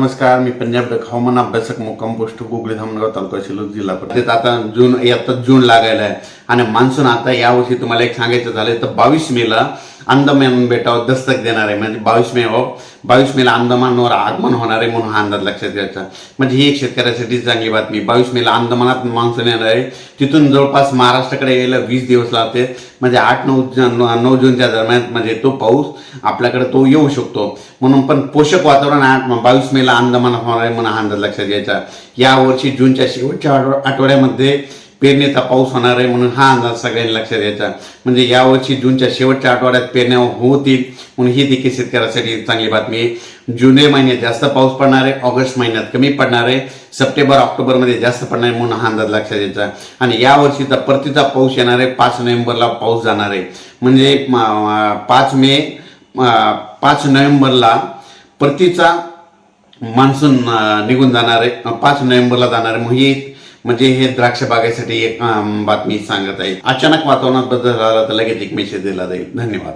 नमस्कार, मी पंजाब डक हवामान अभ्यासक मुक्काम पोस्ट गोगळे धामणगाव तालुका शिरूर जिल्हा परिषद. आता जून लागायला आहे आणि मान्सून आता यावर्षी तुम्हाला एक सांगायचं झालं तर 22 मेला अंदमान बेटावर दस्तक देणार आहे. म्हणजे 22 मेला अंदमानवर आगमन होणार आहे म्हणून हा अंदाज लक्षात घ्यायचा. म्हणजे ही एक शेतकऱ्यासाठी चांगली बातमी. 22 मेला अंदमानात मान्सून येणार आहे. तिथून जवळपास महाराष्ट्राकडे यायला 20 दिवस लागते. म्हणजे 8-9 जूनच्या दरम्यान म्हणजे तो पाऊस आपल्याकडे तो येऊ शकतो. म्हणून पण पोषक वातावरण 22 मेला अंदमानात होणार आहे म्हणून हा अंदाज लक्षात घ्यायचा. यावर्षी जूनच्या शेवटच्या आठवड्यामध्ये पेरणीचा पाऊस होणार आहे म्हणून हा अंदाज सगळ्यांनी लक्षात घ्यायचा. म्हणजे यावर्षी जूनच्या शेवटच्या आठवड्यात पेरण्या होतील म्हणून ही देखील शेतकऱ्यासाठी चांगली बातमी आहे. जुलै महिन्यात जास्त पाऊस पडणार आहे, ऑगस्ट महिन्यात कमी पडणार आहे, सप्टेंबर ऑक्टोबरमध्ये जास्त पडणार आहे म्हणून हा अंदाज लक्षात घ्यायचा. आणि यावर्षीचा परतीचा पाऊस येणार आहे. 5 नोव्हेंबरला पाऊस जाणार आहे. म्हणजे 5 नोव्हेंबरला परतीचा मान्सून निघून जाणार आहे. 5 नोव्हेंबरला जाणार आहे. म्हणजे हे द्राक्ष बागेसाठी एक बातमी सांगत आहे. अचानक वातावरणात बदल झाला तर लगेच एक मेसेज दिला जाईल. धन्यवाद.